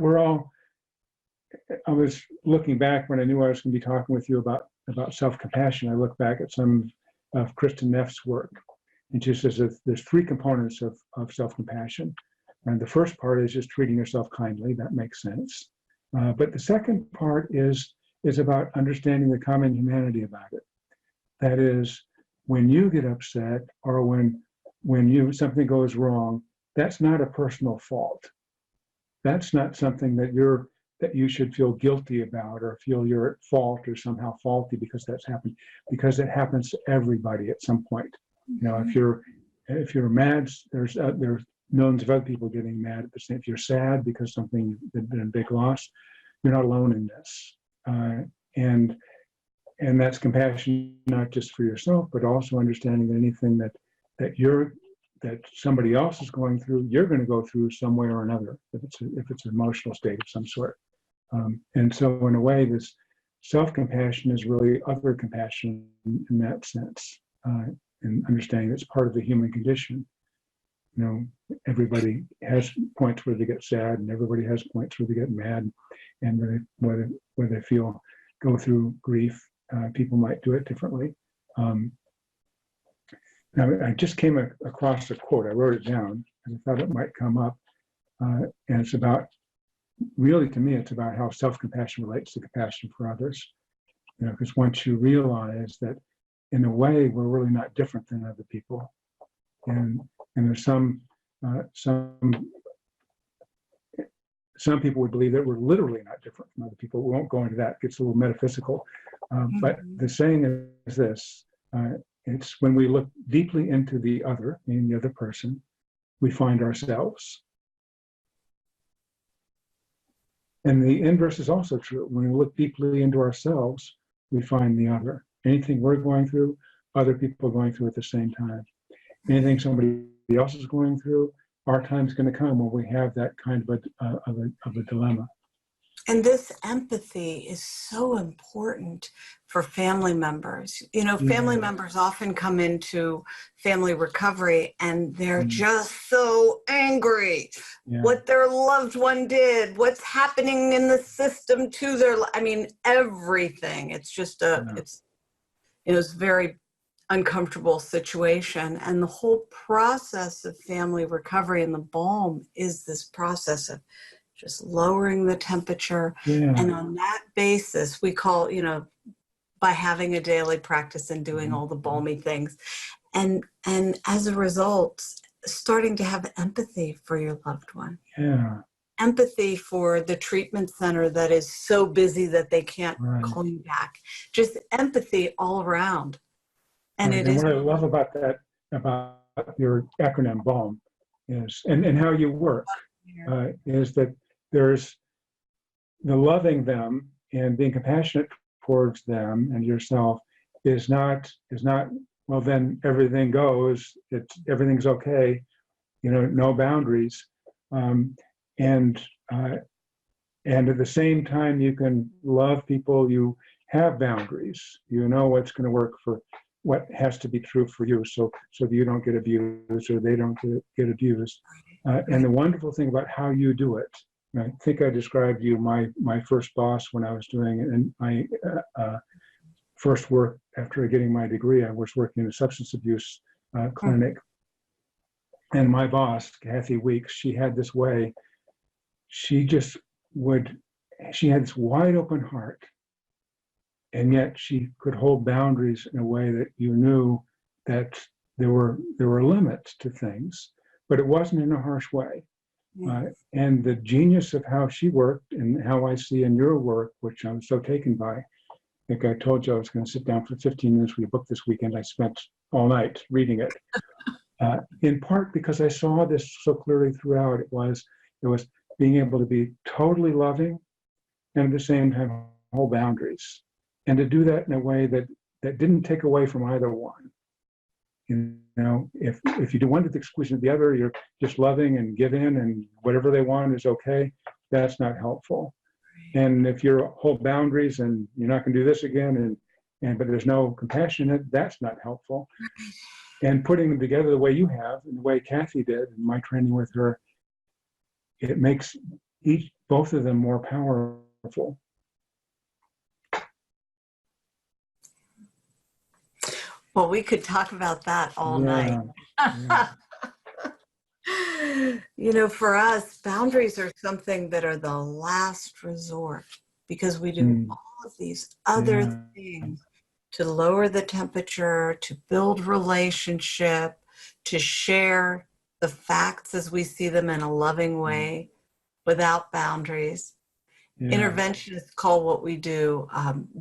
I was looking back when I knew I was going to be talking with you about self-compassion. I look back at some of Kristen Neff's work, and she says there's three components of self-compassion. And the first part is just treating yourself kindly. That makes sense. But the second part is about understanding the common humanity about it. That is, when you get upset or when something goes wrong, that's not a personal fault. That's not something that you should feel guilty about or feel you're at fault or somehow faulty because that's happened, because it happens to everybody at some point. If you're mad, there's millions of other people getting mad at the same. If you're sad because something has been a big loss, you're not alone in this. And that's compassion, not just for yourself, but also understanding that anything that somebody else is going through, you're going to go through some way or another, if it's an emotional state of some sort. And so in a way, this self-compassion is really other compassion in that sense, and understanding it's part of the human condition. Everybody has points where they get sad, and everybody has points where they get mad, and where they go through grief. People might do it differently. Now, I just came across a quote. I wrote it down and I thought it might come up. And it's about, really to me, it's about how self-compassion relates to compassion for others. Because once you realize that in a way, we're really not different than other people. And there's some people would believe that we're literally not different from other people. We won't go into that. It gets a little metaphysical. But the saying is this, It's when we look deeply into the other, meaning the other person, we find ourselves. And the inverse is also true. When we look deeply into ourselves, we find the other. Anything we're going through, other people are going through at the same time. Anything somebody else is going through, our time's going to come where we have that kind of a dilemma. And this empathy is so important for family members. You know, family members often come into family recovery and they're just so angry. What their loved one did, what's happening in the system to their, I mean, everything. It's just it's a very uncomfortable situation. And the whole process of family recovery and the balm is this process of just lowering the temperature. And on that basis, we call, by having a daily practice and doing all the balmy things. And as a result, starting to have empathy for your loved one. Empathy for the treatment center that is so busy that they can't call you back. Just empathy all around. And it is. What I love about that, about your acronym BALM, is, and how you work, is that there's the loving them and being compassionate towards them and yourself is not well, then everything goes, everything's okay, no boundaries, and at the same time you can love people, you have boundaries, what's going to work for what has to be true for you, so that you don't get abused or they don't get abused. And the wonderful thing about how you do it, and I think I described you, my first boss when I was doing it, and my first work after getting my degree, I was working in a substance abuse clinic. And my boss, Kathy Weeks, she had this way, she had this wide open heart, and yet she could hold boundaries in a way that you knew that there were limits to things, but it wasn't in a harsh way. And the genius of how she worked and how I see in your work, which I was so taken by, I think I told you I was going to sit down for 15 minutes with your book this weekend. I spent all night reading it, in part because I saw this so clearly throughout. It was being able to be totally loving and at the same time hold boundaries, and to do that in a way that didn't take away from either one. If you do one to the exclusion of the other, you're just loving and give in and whatever they want is okay. That's not helpful. And if you hold boundaries and you're not going to do this again, but there's no compassion in it, that's not helpful. And putting them together the way you have and the way Kathy did in my training with her, it makes both of them more powerful. Well, we could talk about that all night. For us, boundaries are something that are the last resort because we do all of these other things to lower the temperature, to build relationship, to share the facts as we see them in a loving way without boundaries. Interventionists call what we do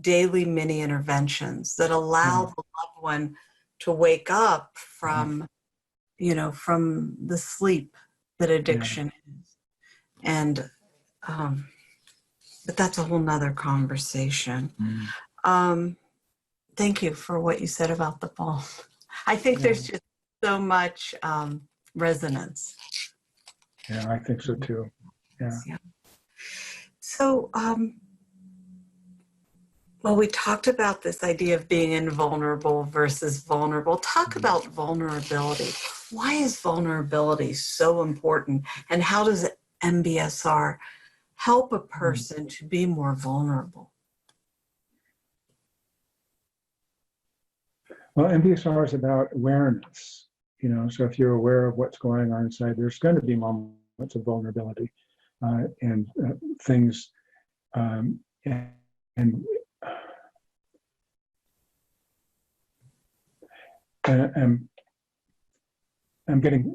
daily mini interventions that allow the loved one to wake up from, from the sleep that addiction is. And, but that's a whole nother conversation. Thank you for what you said about the balm. I think there's just so much resonance. Yeah, I think so too. Yeah. So, we talked about this idea of being invulnerable versus vulnerable. Talk about vulnerability. Why is vulnerability so important? And how does MBSR help a person to be more vulnerable? Well, MBSR is about awareness. So if you're aware of what's going on inside, there's going to be moments of vulnerability. And things, and I'm getting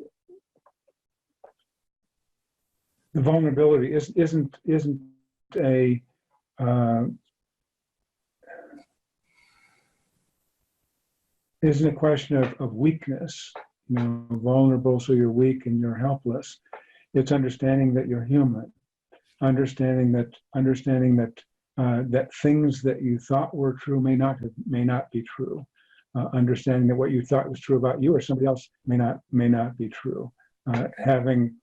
the vulnerability isn't a isn't a question of weakness, vulnerable, so you're weak and you're helpless. It's understanding that you're human, understanding that that things that you thought were true may not be true. Understanding that what you thought was true about you or somebody else may not be true. Having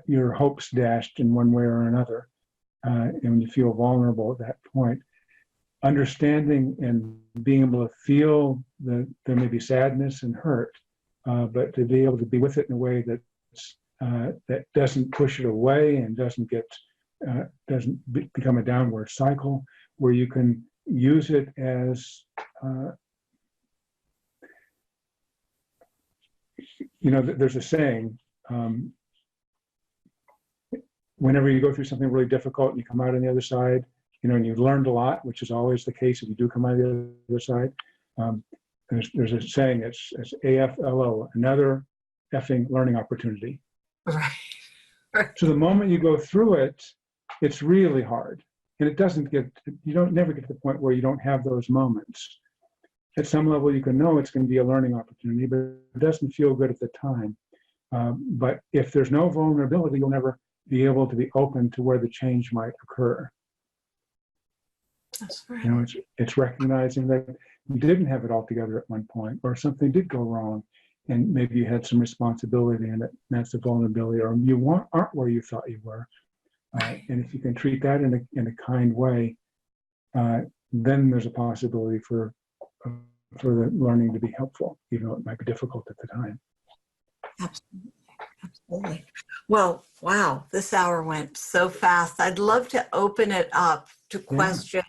your hopes dashed in one way or another, and when you feel vulnerable at that point, understanding and being able to feel that there may be sadness and hurt, but to be able to be with it in a way that doesn't push it away and doesn't become a downward cycle, where you can use it as there's a saying, whenever you go through something really difficult and you come out on the other side, and you've learned a lot, which is always the case if you do come out on the other side. There's a saying, it's AFLO, another effing learning opportunity. Right. So the moment you go through it, it's really hard. And you don't never get to the point where you don't have those moments. At some level, you can know it's going to be a learning opportunity, but it doesn't feel good at the time. But if there's no vulnerability, you'll never be able to be open to where the change might occur. That's right. It's recognizing that you didn't have it all together at one point, or something did go wrong, and maybe you had some responsibility in it. And that's a vulnerability, or you aren't where you thought you were. And if you can treat that in a kind way, then there's a possibility for the learning to be helpful, even though it might be difficult at the time. Absolutely. Absolutely. Well, wow, this hour went so fast. I'd love to open it up to questions,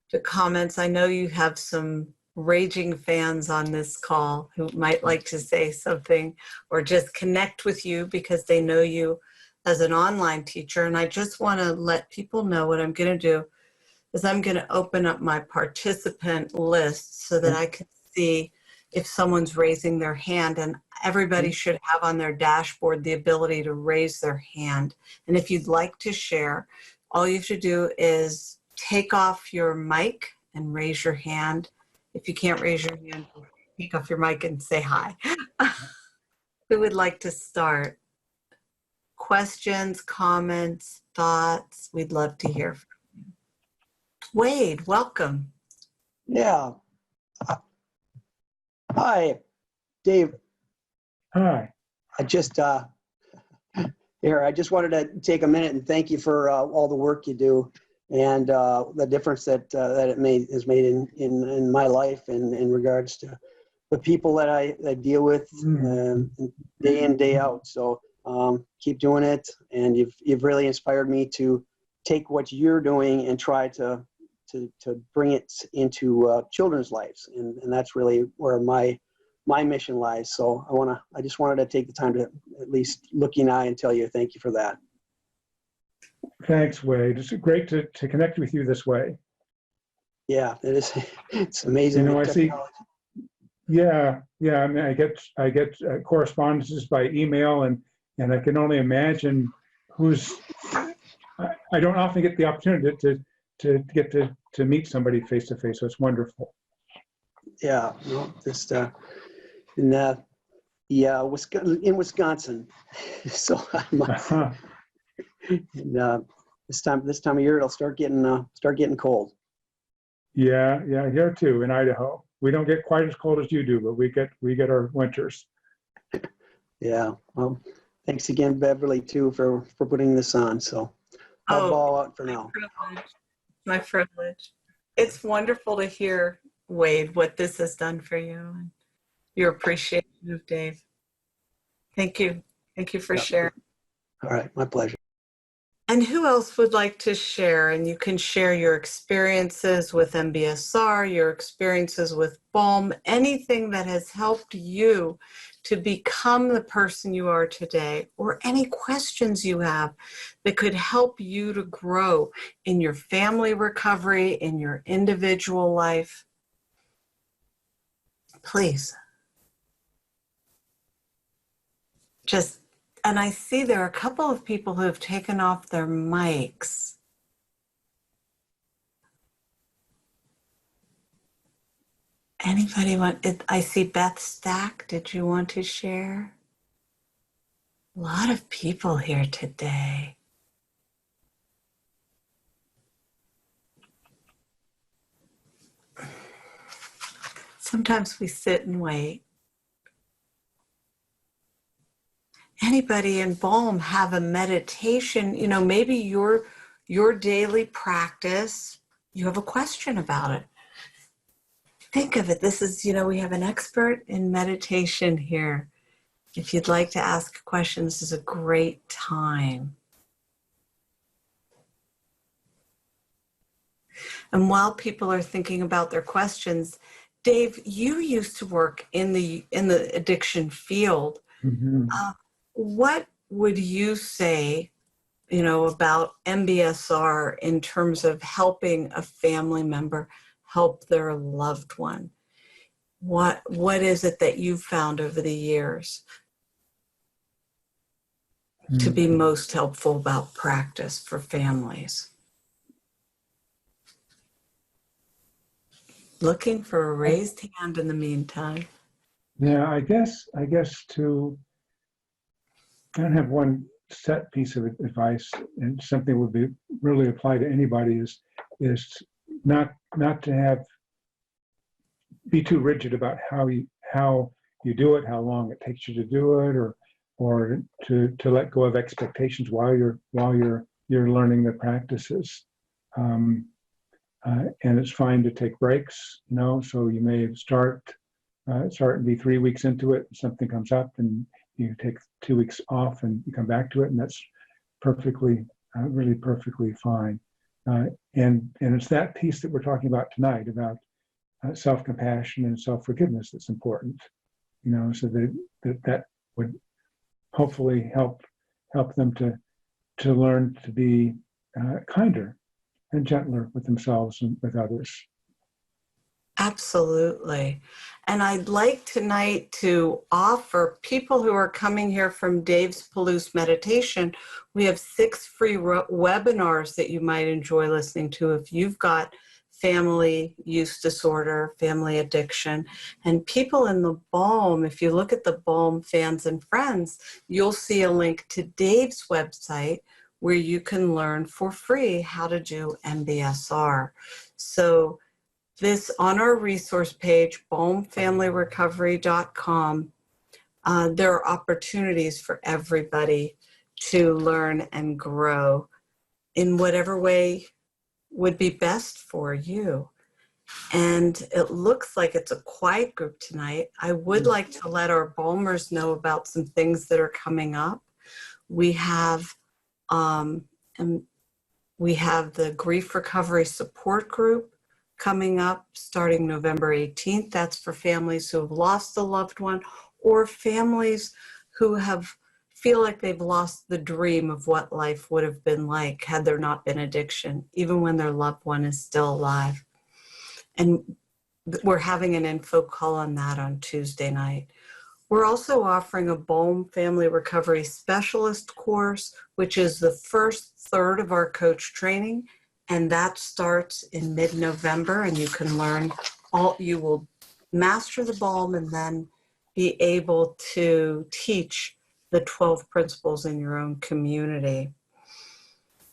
to comments. I know you have some raging fans on this call who might like to say something or just connect with you because they know you as an online teacher. And I just want to let people know what I'm going to do is I'm going to open up my participant list so that I can see if someone's raising their hand, and everybody should have on their dashboard the ability to raise their hand. And if you'd like to share, all you have to do is take off your mic and raise your hand. If you can't raise your hand, take off your mic and say hi. Who would like to start? Questions, comments, thoughts? We'd love to hear from you. Wade, welcome. Yeah. Hi, Dave. Hi. I just wanted to take a minute and thank you for all the work you do and the difference that it has made in my life and in regards to the people that I deal with day in, day out. So keep doing it, and you've really inspired me to take what you're doing and try to bring it into children's lives, and that's really where my mission lies. So I just wanted to take the time to at least look you in the eye and tell you thank you for that. Thanks, Wade. It's great to connect with you this way. Yeah, it is. It's amazing. I see. Yeah. I mean, I get correspondences by email, and I can only imagine I don't often get the opportunity to get to meet somebody face to face, so it's wonderful. Yeah, no, just in Wisconsin. So this time of year it'll start getting cold. Yeah, here too in Idaho. We don't get quite as cold as you do, but we get our winters. Yeah. Well, thanks again, Beverly, too, for putting this on. So I'll bow out for now. My privilege. It's wonderful to hear, Wade, what this has done for you and your appreciation of Dave. Thank you. Thank you for sharing. All right. My pleasure. And who else would like to share? And you can share your experiences with MBSR, your experiences with BALM, anything that has helped you to become the person you are today, or any questions you have that could help you to grow in your family recovery, in your individual life. Please. And I see there are a couple of people who have taken off their mics. Anybody want it? I see Beth Stack. Did you want to share? A lot of people here today. Sometimes we sit and wait. Anybody in Balm have a meditation? You know, maybe your daily practice, you have a question about it. Think of it. This is, we have an expert in meditation here. If you'd like to ask a question, this is a great time. And while people are thinking about their questions, Dave, you used to work in the addiction field. Mm-hmm. What would you say, about MBSR in terms of helping a family member help their loved one? What is it that you've found over the years to be most helpful about practice for families? Looking for a raised hand in the meantime. Yeah, I guess I don't have one set piece of advice, and something would be really apply to anybody is not to be too rigid about how you do it, how long it takes you to do it, or to let go of expectations while you're learning the practices. And it's fine to take breaks, so you may start and be 3 weeks into it, something comes up and you take 2 weeks off and you come back to it, and that's really perfectly fine. And it's that piece that we're talking about tonight, about self-compassion and self-forgiveness, that's important, so that would hopefully help them to learn to be kinder and gentler with themselves and with others. Absolutely. And I'd like tonight to offer people who are coming here from Dave's Palouse Meditation, we have 6 free webinars that you might enjoy listening to if you've got family use disorder, family addiction. And people in the Balm, if you look at the Balm Fans and Friends, you'll see a link to Dave's website where you can learn for free how to do MBSR. So this, on our resource page, balmfamilyrecovery.com, there are opportunities for everybody to learn and grow in whatever way would be best for you. And it looks like it's a quiet group tonight. I would like to let our Balmers know about some things that are coming up. We have the Grief Recovery Support Group coming up starting November 18th. That's for families who have lost a loved one, or families who feel like they've lost the dream of what life would have been like had there not been addiction, even when their loved one is still alive. And we're having an info call on that on Tuesday night. We're also offering a Balm Family Recovery Specialist course, which is the first third of our coach training. And that starts in mid-November, and you can learn you will master the Balm and then be able to teach the 12 principles in your own community.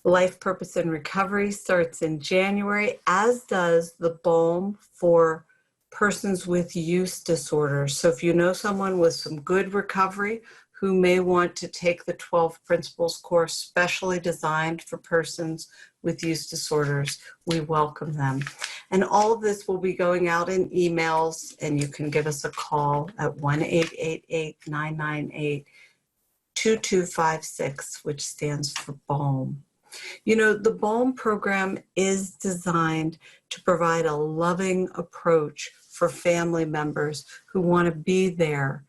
Life Purpose and Recovery starts in January, as does the Balm for persons with use disorders. So if you know someone with some good recovery who may want to take the 12 Principles course specially designed for persons with use disorders, we welcome them. And all of this will be going out in emails, and you can give us a call at 1-888-998-2256, which stands for Balm. The Balm program is designed to provide a loving approach for family members who want to be there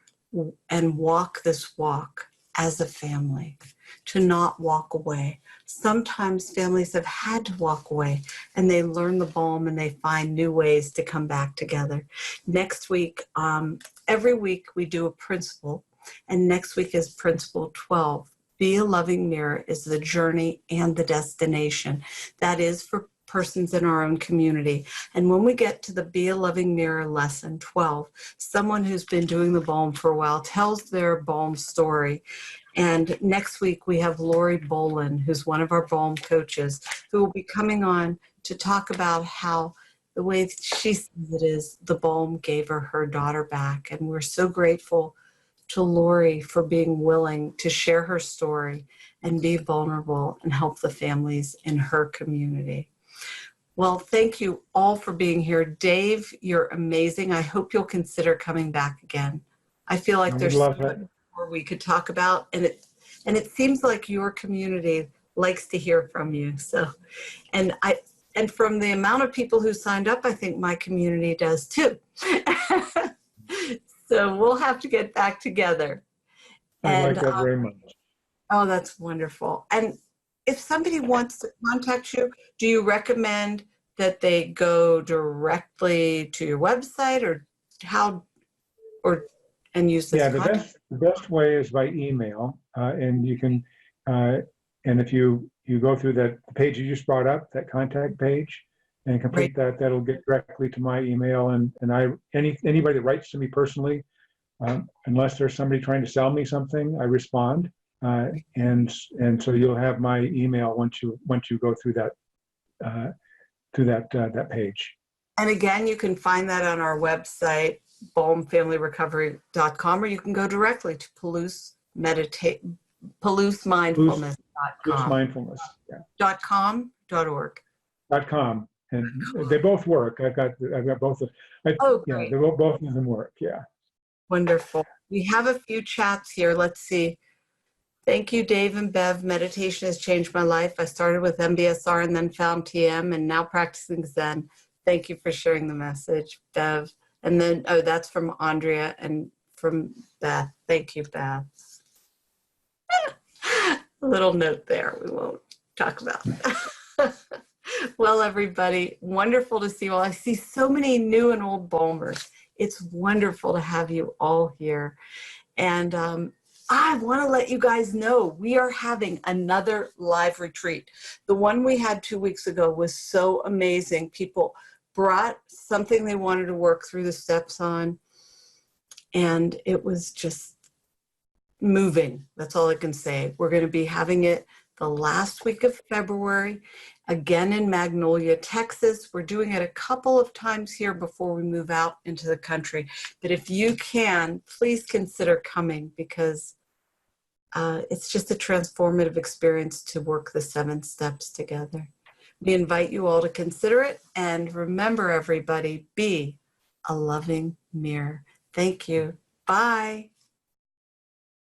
and walk this walk as a family, to not walk away. Sometimes families have had to walk away, and they learn the Balm and they find new ways to come back together. Next week, every week we do a principle, and next week is Principle 12. Be a loving mirror is the journey and the destination. That is for persons in our own community. And when we get to the Be a Loving Mirror lesson 12, someone who's been doing the balm for a while tells their balm story. And next week we have Lori Bolin, who's one of our balm coaches, who will be coming on to talk about how the way she sees it is the balm gave her daughter back. And we're so grateful to Lori for being willing to share her story and be vulnerable and help the families in her community. Well, thank you all for being here. Dave, you're amazing. I hope you'll consider coming back again. I feel like there's so much more we could talk about, and it seems like your community likes to hear from you. So, and from the amount of people who signed up, I think my community does too. So we'll have to get back together. I like that very much. Oh, that's wonderful. And if somebody wants to contact you, do you recommend that they go directly to your website, or and use this? Yeah, the best way is by email, and you can, and if you go through that page you just brought up, that contact page, and complete that, that'll get directly to my email. And anybody that writes to me personally, unless there's somebody trying to sell me something, I respond. And so you'll have my email once you go through that page. And again, you can find that on our website, balmfamilyrecovery.com, or you can go directly to PalouseMindfulness.com. PalouseMindfulness, yeah. .com, .org. .com, and they both work. I've got both of. Oh, great. Yeah, both of them work. Yeah. Wonderful. We have a few chats here. Let's see. Thank you, Dave and Bev. Meditation has changed my life. I started with MBSR and then found TM and now practicing Zen. Thank you for sharing the message, Bev. And then, oh, that's from Andrea and from Beth. Thank you, Beth. A little note there. We won't talk about that. Well, everybody, wonderful to see you all. I see so many new and old balmers. It's wonderful to have you all here. And I want to let you guys know we are having another live retreat. The one we had 2 weeks ago was so amazing. People brought something they wanted to work through the steps on, and it was just moving. That's all I can say. We're going to be having it the last week of February, again in Magnolia, Texas. We're doing it a couple of times here before we move out into the country. But if you can, please consider coming, because it's just a transformative experience to work the 7 steps together. We invite you all to consider it. And remember, everybody, be a loving mirror. Thank you. Bye.